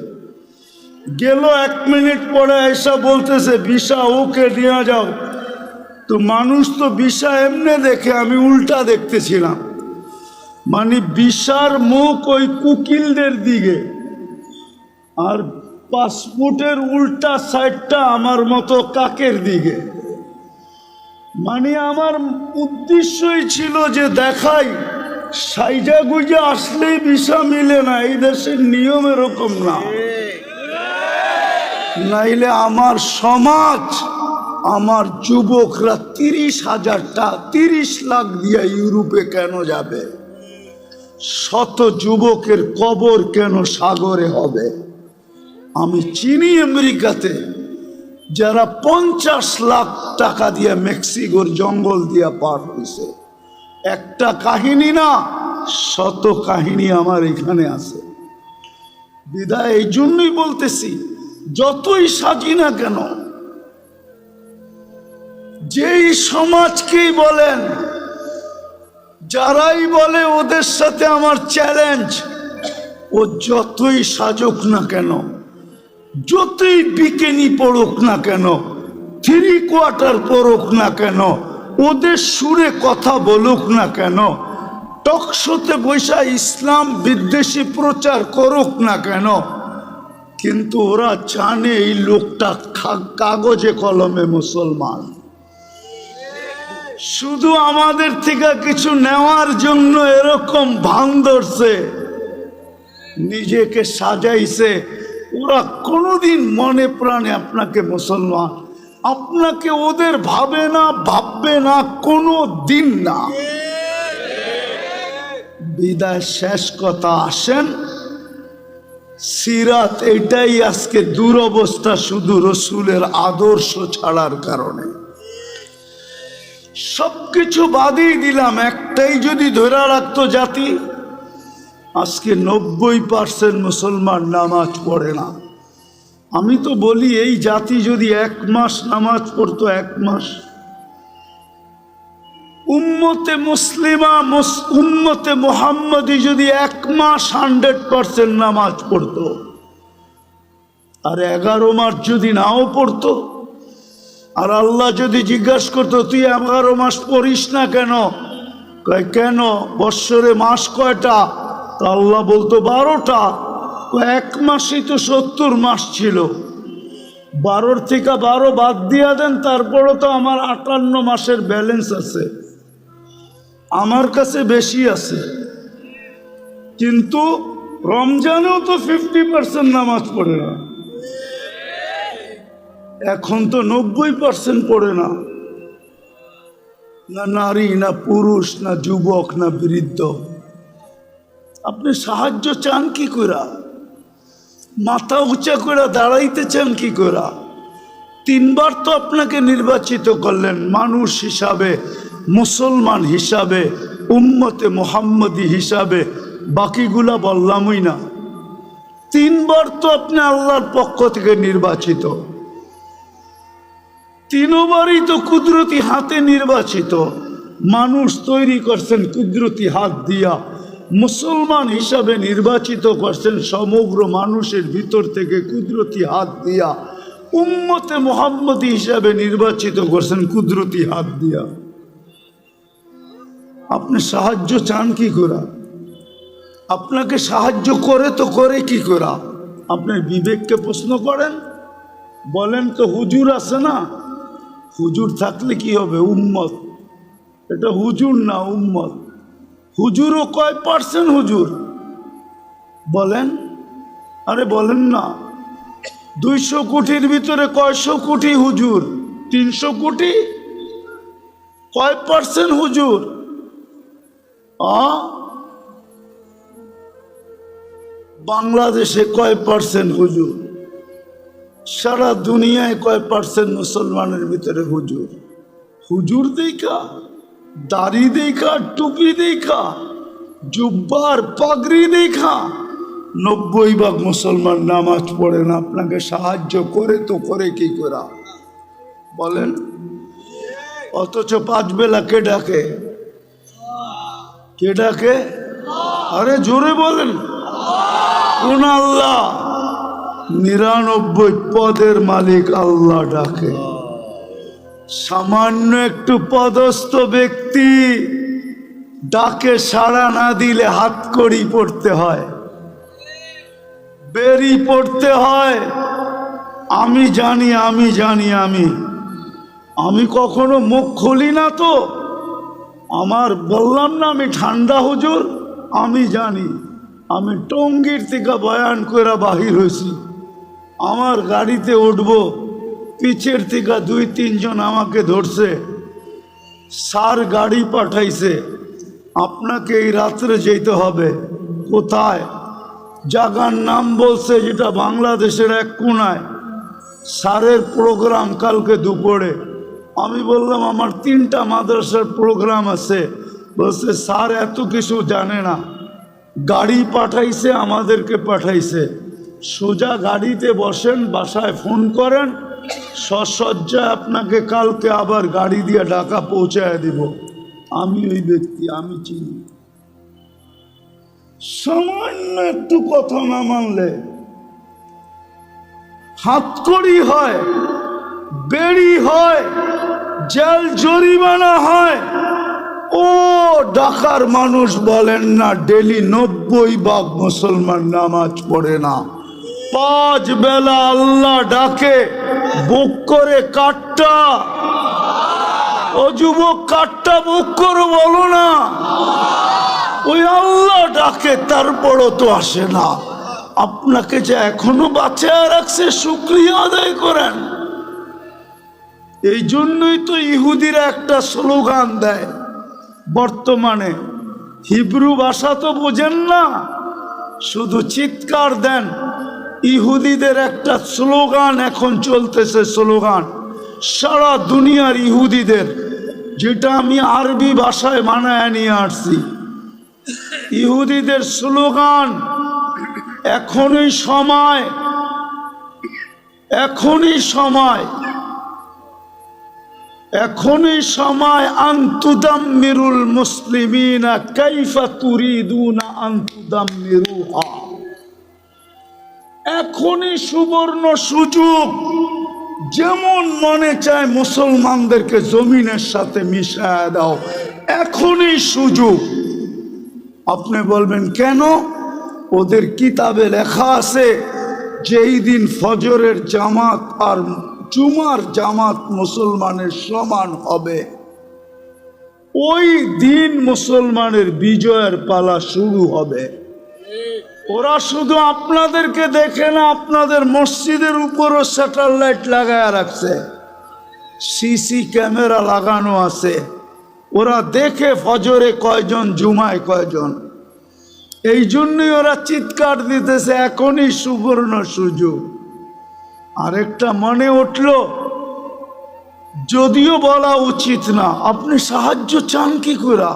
গেল 1 মিনিট পরে এসা বলতেছে ভিসা ওকে নিয়ে যাও। তো মানুষ তো ভিসা এমনি দেখে, আমি উল্টা দেখতেছিলাম। মানে ভিসার মুখ ওই কুকিলদের দিকে, আর পাসপোর্টের উল্টা সাইডটা আমার মতো কাকের দিকে। মানে আমার উদ্দেশ্যই ছিল যে দেখাই সাইজা গুজা আসলেই ভিসা মিলে না, এই দেশের নিয়ম এরকম না। নাইলে আমার সমাজ, আমার যুবকরা 30,000 লাখ দিয়া ইউরোপে কেন যাবে? শত যুবকের কবর কেন সাগরে হবে? আমি চিনি আমেরিকাতে যারা 50 লাখ টাকা দিয়ে মেক্সিকোর জঙ্গল দিয়ে পার হয়েছে। একটা কাহিনী না, শত কাহিনী আমার এখানে আছে। বিদায় এই জন্যই বলতেছি, যতই সাজি না কেন, যেই সমাজকেই বলেন, যারাই বলে ওদের সাথে আমার চ্যালেঞ্জ, ও যতই সাজুক না কেন, যতই বিকেনি পড়ুক না কেন, 3/4 পড়ুক না কেন, ওদের সুরে কথা বলুক না কেন, টকশোতে বৈশা ইসলাম বিদ্বেষী প্রচার করুক না কেন, কিন্তু ওরা জানে এই লোকটা কাগজে কলমে মুসলমান। শুধু আমাদের থেকে কিছু নেওয়ার জন্য এরকম ভান ধরছে, নিজেকে সাজাইছে। ওরা কোনোদিন মনে প্রাণে আপনাকে মুসলমান, আপনাকে ওদের ভাবে না, ভাববে না, কোনো দিন না। বিদায় শেষ কথা, আসেন সিরাত। এটাই আজকে দুরবস্থা, শুধু রসুলের আদর্শ ছাড়ার কারণে। সবকিছু বাদই দিলাম, একটাই যদি ধরে রাখতো জাতি, আজকে 90% মুসলমান নামাজ পড়ে না। আমি তো বলি এই জাতি যদি 1 মাস নামাজ পড়তো, 1 মাস, উম্মতে মুসলিমা উম্মতে মুহাম্মদি যদি 1 মাস 100% নামাজ পড়তো, আর 11 মাস যদি নাও পড়তো, আর আল্লাহ যদি জিজ্ঞাসা করতো তুই 11 মাস পড়িস না কেন, কয় কেন, বৎসরে মাস কয়টা? তা আল্লাহ বলতো 12টা। 1 মাসই তো 70 মাস ছিল, 12 থেকে 12 বাদ দিয়া দেন, তারপরও তো আমার 58 মাসের ব্যালেন্স আছে, আমার কাছে বেশি আছে। কিন্তু রমজানেও তো 50% নামাজ পড়ে না, এখন তো 90% পড়ে না, না নারী, না পুরুষ, না যুবক, না বৃদ্ধ। আপনি সাহায্য চান কি করে? মাথা উঁচা করে দাঁড়াইতে চান কি করে? 3 বার তো আপনাকে নির্বাচিত করলেন মানুষ হিসাবে, মুসলমান হিসাবে, উম্মতে মুহাম্মদি হিসাবে, বাকিগুলা বললামই না। 3 বার তো আপনি আল্লাহর পক্ষ থেকে নির্বাচিত, 3 বারই তো কুদরতি হাতে নির্বাচিত। মানুষ তৈরি করছেন কুদরতি হাত দিয়া, মুসলমান হিসাবে নির্বাচিত করছেন সমগ্র মানুষের ভিতর থেকে কুদরতি হাত দিয়া, উম্মতে মুহাম্মদি হিসাবে নির্বাচিত করছেন কুদরতি হাত দিয়া। আপনি সাহায্য চান কি করে? আপনাকে সাহায্য করে তো করে কি করে? আপনার বিবেককে প্রশ্ন করেন, বলেন তো হুজুর আছে না, হুজুর থাকলে কি হবে? উম্মত। এটা হুজুর না, উম্মত। হুজুরও কয় % হুজুর বলেন? আরে বলেন না। 200 কোটির ভিতরে কয়শো কোটি হুজুর? 300 কোটি। কয় % হুজুর? বাংলাদেশে কয় % হুজুর? সারা দুনিয়ায় কয় % মুসলমানের ভিতরে হুজুর? হুজুর দেখা, দাড়ি দেখা, টুপি দেখা, জুব্বার পাগড়ি দেখা 90% মুসলমান নামাজ পড়ে না। আপনাকে সাহায্য করে তো করে কি করে বলেন? অথচ 5 বেলা কে ডাকে? কে ডাকে? আরে জোরে বলেন, কোন আল্লাহ? 99 পদের মালিক আল্লাহ ডাকে। সামান্য একটু পদস্থ ব্যক্তি ডাকে সাড়া না দিলে হাতকড়ি পড়তে হয়, বেরি পড়তে হয়। আমি জানি, আমি জানি, আমি কখনো মুখ খুলি না তো। আমার বললাম না আমি ঠান্ডা হুজুর, আমি জানি। আমি টঙ্গীর থেকে বয়ান করে বাহির হয়েছি, আমার গাড়িতে উঠবো, পিছের থেকে 2-3 জন আমাকে ধরছে, স্যার গাড়ি পাঠাইছে, আপনাকে এই রাত্রে যেতে হবে। কোথায়? জায়গার নাম বলছে যেটা বাংলাদেশের এক কোনায়। স্যারের প্রোগ্রাম কালকে দুপুরে। আমি বললাম আমার 3টা মাদ্রাসার প্রোগ্রাম আছে। বলছে স্যার এত কিছু জানে না, গাড়ি পাঠাইছে, আমাদেরকে পাঠাইছে। সোজা গাড়িতে বসেন, বাসায় ফোন করেন, সসজ্জায় আপনাকে কালকে আবার গাড়ি দিয়ে ঢাকা পৌঁছায় দিব। আমি ওই ব্যক্তি, আমি চিনি। সামান্য একটু কথা না মানলে হাতকড়ি হয়, বেড়ি হয়, জেল জরিমানা হয়। ও ঢাকার মানুষ বলেন না ডেলি 90 ভাগ মুসলমান নামাজ পড়ে না। 5 বেলা আল্লাহ ডাকে, বুক করে কাটটা। ও যুবক, কাটটা বুক করে বলো না। ওই আল্লাহ ডাকে, তারপরও তো আসে না। আপনাকে যে এখনো বাঁচিয়ে রাখছে, শুকরিয়া আদায় করেন। এই জন্যই তো ইহুদিরা একটা স্লোগান দেয় বর্তমানে। হিব্রু ভাষা তো বোঝেন না, শুধু চিৎকার দেন। ইহুদিদের একটা স্লোগান এখন চলতেছে, স্লোগান সারা দুনিয়ার ইহুদিদের, যেটা আমি আরবি ভাষায় মানায় নিয়ে আসছি। ইহুদিদের স্লোগান, এখনই সময়, এখনই সময়, এখনই সময়। আনতুদাম্মিরুল মুসলিমিনা কাইফা তুরিদুনা আনতুদাম্মিরুহা। এখনই সুবর্ণ সুযোগ, যেমন মনে চায় মুসলমানদেরকে জমিনের সাথে মিশায় দাও, এখনই সুযোগ। আপনি বলবেন কেন? ওদের কিতাবে লেখা আছে যেই দিন ফজরের জামাত আর জুমার জামাত মুসলমানের সমান হবে, ওই দিন মুসলমানের বিজয়ের পালা শুরু হবে। ওরা শুধু আপনাদেরকে দেখে না, আপনাদের মসজিদের উপরও স্যাটেলাইট লাগায় রাখছে, সিসি ক্যামেরা লাগানো আছে। ওরা দেখে ফজরে কয়জন, জুমায় কয়জন। এই জন্যই ওরা চিৎকার দিতেছে এখনই সুবর্ণ সুযোগ। আরেকটা মনে উঠল, যদিও বলা উচিত না, আপনি সাহায্য চান কি করে?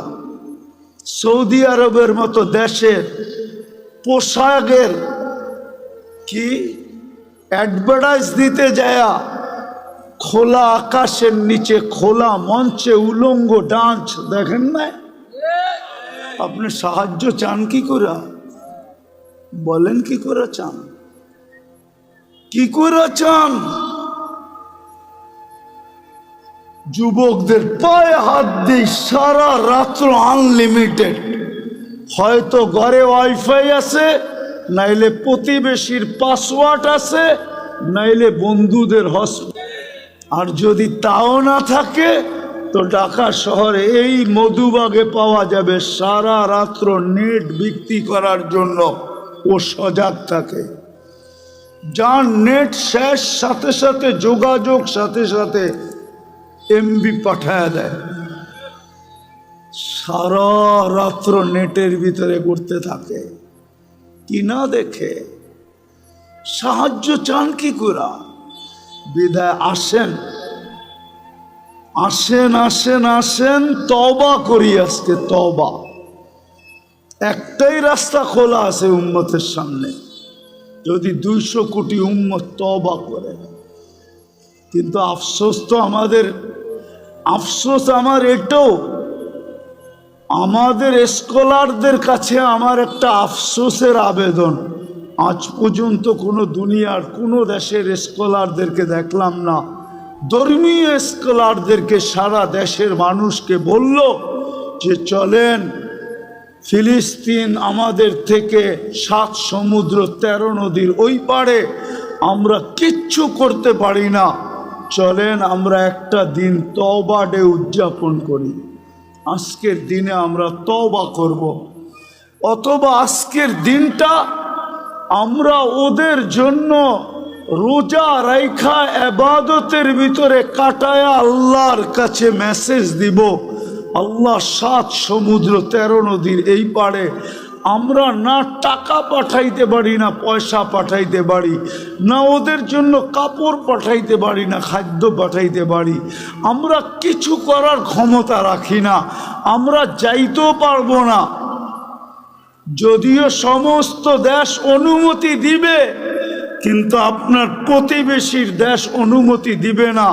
সৌদি আরবের মতো দেশের পোশাকের কি অ্যাডভার্টাইজ দিতে যায়া খোলা আকাশের নিচে খোলা মঞ্চে উলঙ্গ ডান্স দেখেন না? আপনি সাহায্য চান কি করে? বলেন কি করে চান? কি করে চান? যুবকদের পায়ে হাত দিই, সারা রাত্র আনলিমিটেড। হয়তো ঘরে ওয়াইফাই আছে, নাইলে প্রতিবেশীর পাসওয়ার্ড আছে, নাইলে বন্ধুদের হটস্পট। আর যদি তাও না থাকে তো ঢাকা শহরে এই মধুবাগে পাওয়া যাবে সারা রাত্র নেট বিক্রি করার জন্য। ও সজাগ থাকে, যার নেট শেষ সাথে সাথে যোগাযোগ সাথে সাথে এমবি পাঠায় দেয়। সারা রাত্র নেটের ভিতরে ঘুরতে থাকে, কি না দেখে। সাহায্য চান কি করে? বিদায় আসেন, আসেন, আসেন, আসেন, তওবা করি আজকে। তওবা, একটাই রাস্তা খোলা আছে উম্মতের সামনে, যদি 200 কোটি উম্মত তওবা করে। কিন্তু আফসোস তো আমাদের, আফসোস আমার এটাও, আমাদের স্কলারদের কাছে আমার একটা আফসোসের আবেদন। আজ পর্যন্ত কোনো দুনিয়ার কোনো দেশের স্কলারদেরকে দেখলাম না, ধর্মীয় স্কলারদেরকে সারা দেশের মানুষকে বলল যে চলেন ফিলিস্তিন আমাদের থেকে 7 সমুদ্র 13 নদীর ওই পারে, আমরা কিচ্ছু করতে পারি না, চলেন আমরা একটা দিন তওবা ডে উদযাপন করি। আজকের দিনে আমরা তওবা করব, অথবা আজকের দিনটা আমরা ওদের জন্য রোজা রাইখা ইবাদতের ভিতরে কাটায়া আল্লাহর কাছে মেসেজ দিব, আল্লাহ 7 সমুদ্র 13 নদীর এই পারে আমরা না টাকা পাঠাইতে পারি, না পয়সা পাঠাইতে পারি, না ওদের জন্য কাপড় পাঠাইতে পারি, না খাদ্য পাঠাইতে পারি। আমরা কিছু করার ক্ষমতা রাখি না, আমরা যাইতেও পারবো না। যদিও সমস্ত দেশ অনুমতি দিবে, কিন্তু আপনার প্রতিবেশীর দেশ অনুমতি দিবে না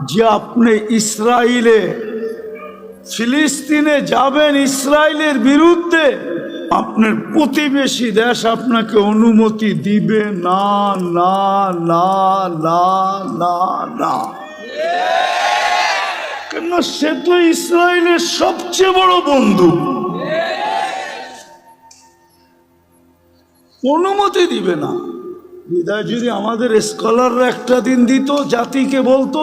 যে আপনি ইসরায়েলে ফিলিস্তিনে যাবেন ইসরায়েলের বিরুদ্ধে। আপনার প্রতিবেশী দেশ আপনাকে অনুমতি দিবে না, না, না, না, না, না। কেন? সে তো ইসরায়েলের সবচেয়ে বড় বন্ধু, অনুমতি দিবে না। বিদায় যদি আমাদের স্কলাররা একটা দিন দিত, জাতিকে বলতো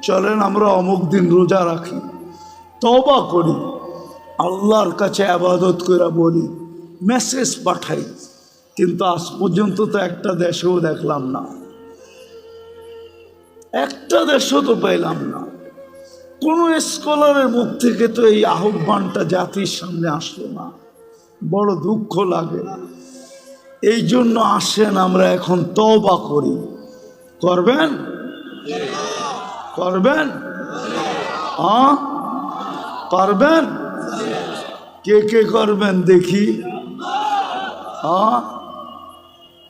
চলেন আমরা অমুক দিন রোজা রাখি, তওবা করি, আল্লাহর কাছে ইবাদত করে বলি, মেসেজ পাঠাই, কিন্তু আজ পর্যন্ত তো একটা দেশেও দেখলাম না, একটা দেশও তো পাইলাম না। কোনো স্কলারের মুখ থেকে তো এই আহ্বানটা জাতির সামনে আসলো না। বড় দুঃখ লাগে। এই জন্য আসেন আমরা এখন তওবা করি। করবেন? করবেন? করবেন? কে কে করবেন দেখি?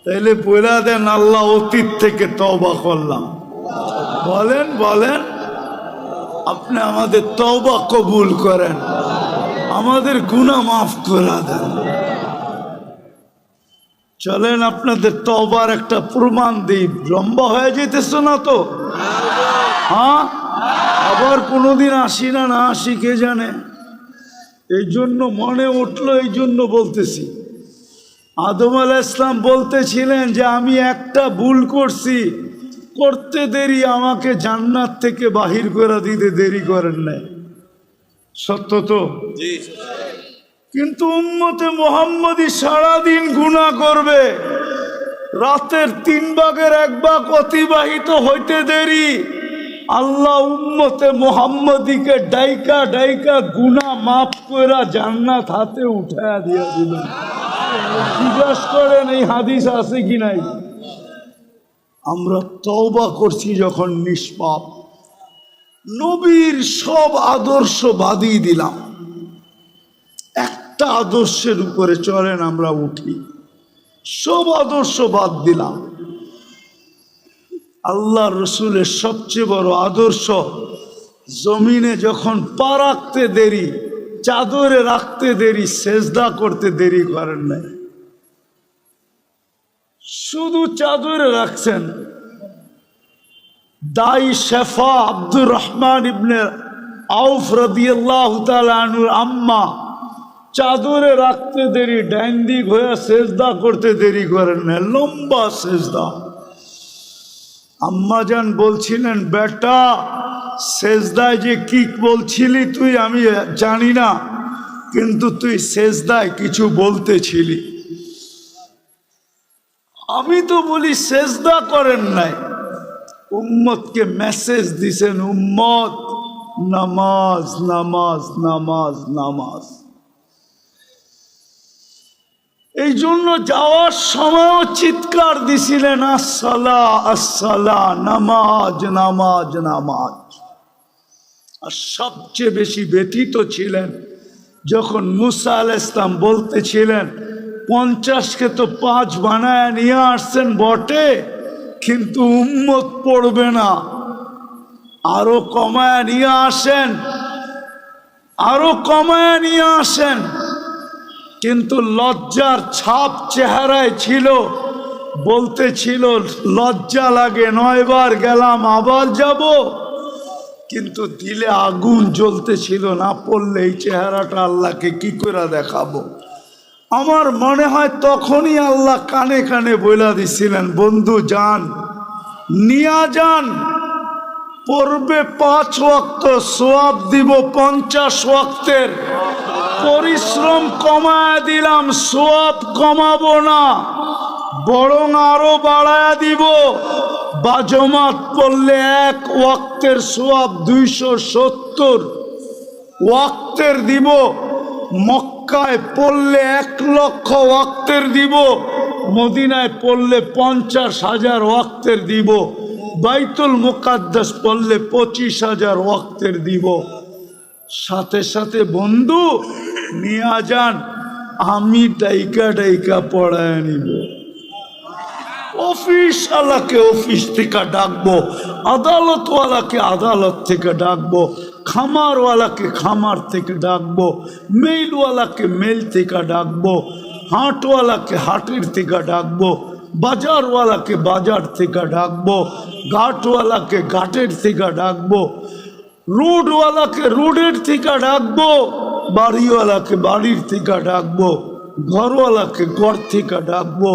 তাইলে বলে দেন আল্লাহ অতীত থেকে তওবা করলাম। বলেন বলেন, আপনি আমাদের তওবা কবুল করেন, আমাদের গুনাহ মাফ করে দেন। চলেন আপনাদের তওবার একটা প্রমাণ দিই। লম্বা হয়ে যেতেছে না তো? আবার কোনোদিন আসি না, না আসি কে জানে। এই জন্য মনে উঠলো, এই জন্য বলতেছি। আদম আলাইহিস সালাম বলতেছিলেন যে আমি একটা ভুল করছি, করতে দেরি, আমাকে জান্নাত থেকে বাহির করে দিতে দেরি করেন নাই। সত্য তো? কিন্তু উম্মতে মুহাম্মদী সারাদিন গুনাহ করবে, রাতের 3 ভাগের 1 ভাগ অতিবাহিত হইতে দেরি, আল্লাহ উম্মতে মুহাম্মদীকে ডাইকা ডাইকা গুনাহ মাফ কইরা জান্নাত হাতে উঠায়া দিয়া দিলেন। জিজ্ঞাসা করেন এই হাদিস আছে কি নাই? আমরা তওবা করছি যখন নিষ্পাপ, নবীর সব আদর্শ বাদই দিলাম, একটা আদর্শের উপরে চলেন আমরা উঠি, সব আদর্শ বাদ দিলাম। আল্লাহ রসুলের সবচেয়ে বড় আদর্শ, জমিনে যখন পা রাখতে দেরি, চাদরে রাখতে দেরি, সেজদা করতে দেরি করেন নাই, শুধু চাদরে রাখছেন। দাই শেফা আব্দুর রহমান ইবনে আউফ রাদিয়াল্লাহু তাআলা আনহুর আম্মা চাদরে রাখতে দেরি, ডাইন দিক হয়ে সেজদা করতে দেরি করেন না, লম্বা সেজদা। আম্মা জান বলছিলেন, বেটা সেজদায় যে কি বলছিলি তুই আমি জানি না, কিন্তু তুই সেজদায় কিছু বলতেছিলি। আমি তো বলি সেজদা করেন নাই, উম্মতকে মেসেজ দিছেন, উম্মত নামাজ নামাজ নামাজ নামাজ। এই জন্য যাওয়ার সময়ও চিৎকার দিছিলেন, আসসালা আসসালা, নামাজ নামাজ নামাজ। আর সবচেয়ে বেশি ব্যথিত ছিলেন যখন মুসা আলাইহিস সালাম বলতেছিলেন 50কে তো 5 বানায় নিয়ে আসছেন বটে, কিন্তু উম্মত পড়বে না, আরো কমায় নিয়ে আসেন, আরো কমায় নিয়ে আসেন। কিন্তু লজ্জার ছাপ চেহারায় ছিল, বলতেছিল লজ্জা লাগে, 9 বার গেলাম আবার যাব, কিন্তু দিলে আগুন জ্বলতেছিল, না পড়লে এই চেহারাটা আল্লাহকে কি করে দেখাবো। আমার মনে হয় তখনই আল্লাহ কানে কানে বইলা দিছিলেন, বন্ধু যান, নিয়া যান, পড়বে 5 ওয়াক্ত, সওয়াব দিব 50 ওয়াক্তের। পরিশ্রম কমায় দিলাম, সওয়াব কমাবো না, বরং আরো বাড়ায় দিব। বাজমাত পড়লে 1 ওয়াক্তের সওয়াব 270, ওয়াক্তের দিব, মক্কায় পড়লে 1 লক্ষ ওয়াক্তের দিব, মদিনায় পড়লে 50,000 ওয়াক্তের দিব, বাইতুল মুকাদ্দাস পড়লে 25,000 ওয়াক্তের দিব। সাথে সাথে বন্ধু নিয়ে যান, আমি ডাইকা ডাইকা পড়ায় নিব। অফিস ওয়ালাকে অফিস থেকে ডাকবো, আদালতওয়ালাকে আদালত থেকে ডাকবো, খামারওয়ালাকে খামার থেকে ডাকবো, মেইলওয়ালাকে মেইল থেকে ডাকবো, হাটওয়ালাকে হাটের থেকে ডাকবো, বাজারওয়ালাকে বাজার থেকে ডাকবো, ঘাটওয়ালাকে ঘাটের থেকে ডাকবো, রোডওয়ালাকে রোডের থেকে ডাকবো, বাড়িওয়ালাকে বাড়ির থেকে ডাকবো, ঘরওয়ালাকে ঘর থেকে ডাকবো।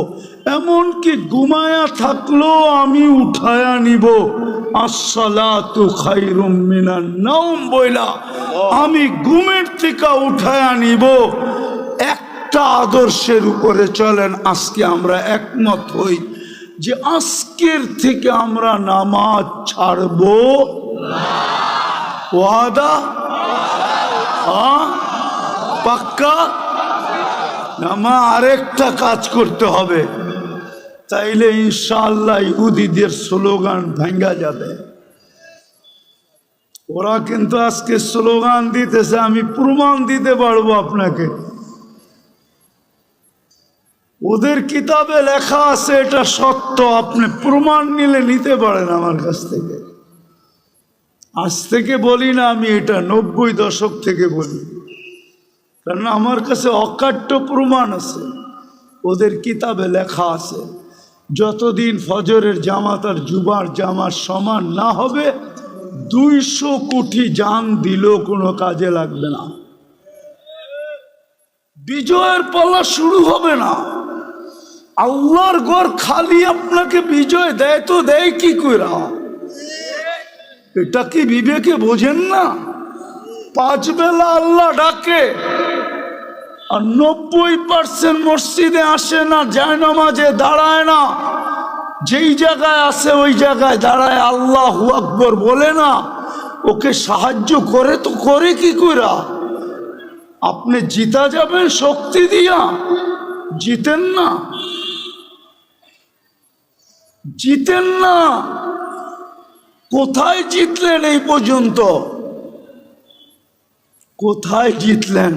এমনকি ঘুমায়া থাকলেও আমি উঠায়া নিব। আসসালাতু খায়রুম মিনান নাওম বইলা আমি ঘুমের থেকে উঠায়া নিব। একটা আদর্শের উপরে চলেন, আজকে আমরা একমত হই যে আজকের থেকে আমরা নামাজ ছাড়বো। ওয়াদা? পাক্কা? নামা আরেকটা কাজ করতে হবে, তাইলে ইনশাআল্লাহ ইহুদিদের স্লোগান ভাঙ্গা যাবে। ওরা কিন্তু আজকে স্লোগান দিতেছে, আমি প্রমাণ দিতে পারবো আপনাকে। ওদের কিতাবে লেখা আছে, এটা সত্য, আপনি প্রমাণ নিলে নিতে পারেন আমার কাছ থেকে। আজ থেকে বলি না আমি, এটা 90 দশক থেকে বলি, কারণ আমার কাছে অকাট্য প্রমাণ আছে। ওদের কিতাবে লেখা আছে, যতদিন ফজরের জামাত আর জুমার জামাত সমান না হবে, 200 কোটি জান দিলেও কোনো কাজে লাগবে না। বিজয়ের পালা শুরু হবে না। আল্লাহর ঘর খালি আপনাকে বিজয় দেয় তো দেয় কি কইরা? এটা কি বিবেকে বোঝেন না? 5 বেলা আল্লাহ ডাকে, আর 90% মসজিদে আসে না, যায় নামাজে দাঁড়ায় না, যেই জায়গায় আছে ওই জায়গায় দাঁড়ায় আল্লাহু আকবার বলে না। ওকে সাহায্য করে তো করে কি কইরা? আপনি জিতা যাবেন শক্তি দিয়া? জিতেন না, জিতেন না। কোথায় জিতলেন এই পর্যন্ত? কোথায় জিতলেন?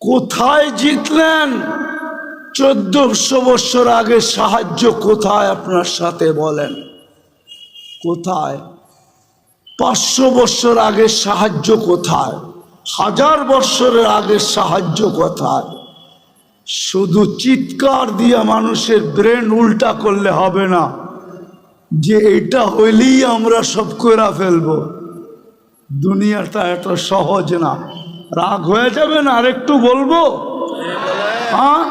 কোথায় জিতলেন? 1400 বছর আগে সাহায্য কোথায় আপনার সাথে বলেন? কোথায়? 500 বছর আগে সাহায্য কোথায়? 1000 বছরের আগে সাহায্য কোথায়? শুধু চিৎকার দিয়ে মানুষের ব্রেন উল্টা করলে হবে না যে এটা হইলেই আমরা সব করে ফেলবো। দুনিয়াটা এত সহজ না। রাগ হয়ে যাবেন, আর একটু বলবো? হ্যাঁ,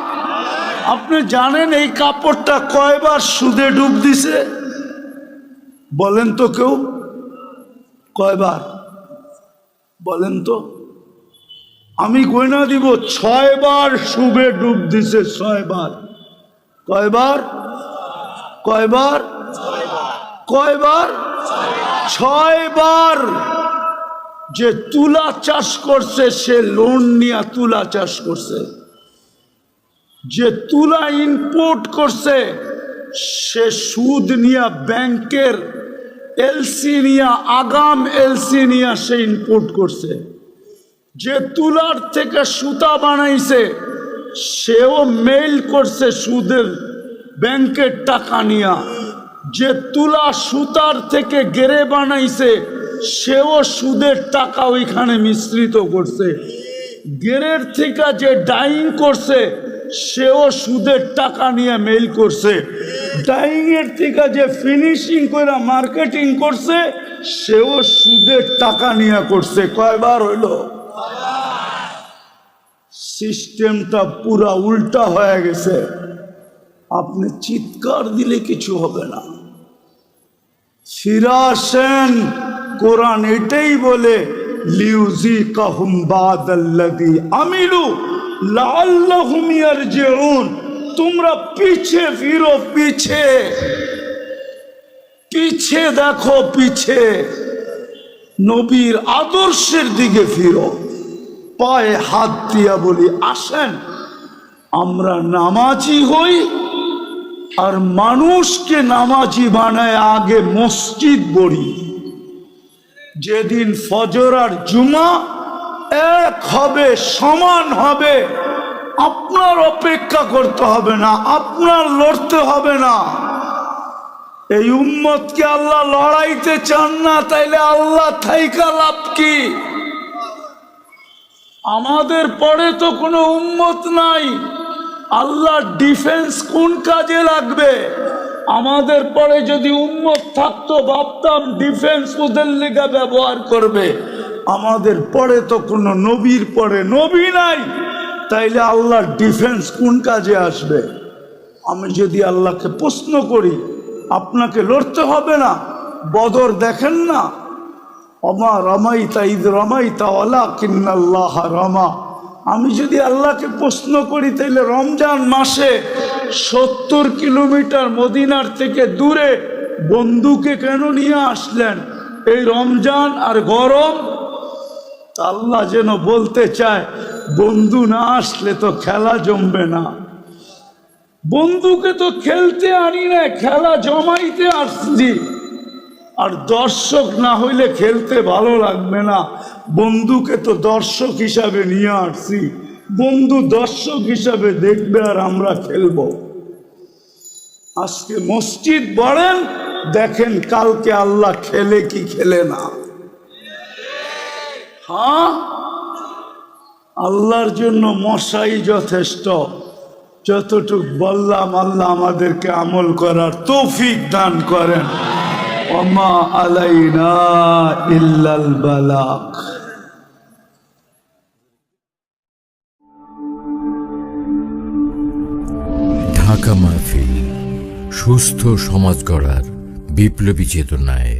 আপনি জানেন এই কাপড়টা কয়বার সুদে ডুব দিছে? বলেন তো কেউ, কয়বার বলেন তো? আমি গয়না দিব, 6 বার সুদে ডুব দিছে। 6 বার। কয়বার? কয়বার? কয়বার? 6 বার। যে তুলা চাষ করছে সে লোন নিয়ে তুলা চাষ করছে, যে তুলা ইম্পোর্ট করছে সে সুদ নিয়ে ব্যাংকের এলসি নিয়ে, আগাম এলসি নিয়ে সে ইম্পোর্ট করছে, যে তুলার থেকে সুতা বানাইছে সেও মেইল করছে সুদের ব্যাংকের টাকা নিয়ে, যে তুলা সুতার থেকে গেরে বানাইছে সেও সুদের টাকা ওইখানে মিশ্রিত করছে, গেরের থেকে যে ডাইং করছে সেও সুদের টাকা নিয়ে মেইল করছে, ডাইং এর থেকে যে ফিনিশিং করে মার্কেটিং করছে সেও সুদের টাকা নিয়ে করছে। কয়বার হইল? সিস্টেমটা পুরা উল্টা হয়ে গেছে। আপনি চিৎকার দিলে কিছু হবে না। ফিরে আসেন, কোরআন এটাই বলে লিউযিকাহুম বাদাল্লাযী আমিলু লাআল্লাহুম ইয়ারজিউন। তোমরা পিছে ফিরো, পিছে পিছে দেখো, পিছে নবীর আদর্শের দিকে ফিরো। পায়ে হাত দিয়া বলি, আসেন আমরা নামাজি হই, আর মানুষকে নামাজি বানায় আগে মসজিদ গড়ি। যেদিন ফজর আর জুমা এক হবে, সমান হবে, আপনার অপেক্ষা করতে হবে না, আপনার লড়তে হবে না। এই উম্মতকে আল্লাহ লড়াইতে চান না, তাইলে আল্লাহ থাইকা লাভ কি? আমাদের পরে তো কোনো উম্মত নাই, আল্লাহ ডিফেন্স কোন কাজে লাগবে? আমাদের পরে যদি উম্মত থাকতো ভাবতাম ডিফেন্স ওদের লেগে ব্যবহার করবে। আমাদের পরে তো কোনো নবীর পরে নবী নাই, তাইলে আল্লাহর ডিফেন্স কোন কাজে আসবে? আমি যদি আল্লাহকে প্রশ্ন করি, আপনাকে লড়তে হবে না? বদর দেখেন না, অমা রমাইতা ইদ রমাইতা ওয়ালাকিন্নাল্লাহ রমা। আমি যদি আল্লাহকে প্রশ্ন করি, তাইলে রমজান মাসে 70 কিলোমিটার মদিনার থেকে দূরে বন্ধুকে কেন নিয়ে আসলেন? এই রমজান আর গরম। আল্লাহ যেন বলতে চায়, বন্ধু না আসলে তো খেলা জমবে না। বন্ধুকে তো খেলতে আনি না, খেলা জমাইতে আসছি। আর দর্শক না হইলে খেলতে ভালো লাগবে না। বন্ধুকে তো দর্শক হিসাবে নিয়ে আসছি, বন্ধু দর্শক হিসাবে দেখবে আর আমরা খেলব। আজকে মসজিদ বলেন, দেখেন কালকে আল্লাহ খেলে কি খেলে না। হ্যাঁ, আল্লাহর জন্য মশাই যথেষ্ট। যতটুক বললাম, আল্লাহ আমাদেরকে আমল করার তৌফিক দান করেন। ওমা আলাইনা ইল্লাল বালাগ। ঢাকা মাহফিল সুস্থ সমাজ গড়ার বিপ্লবী চেতনায়।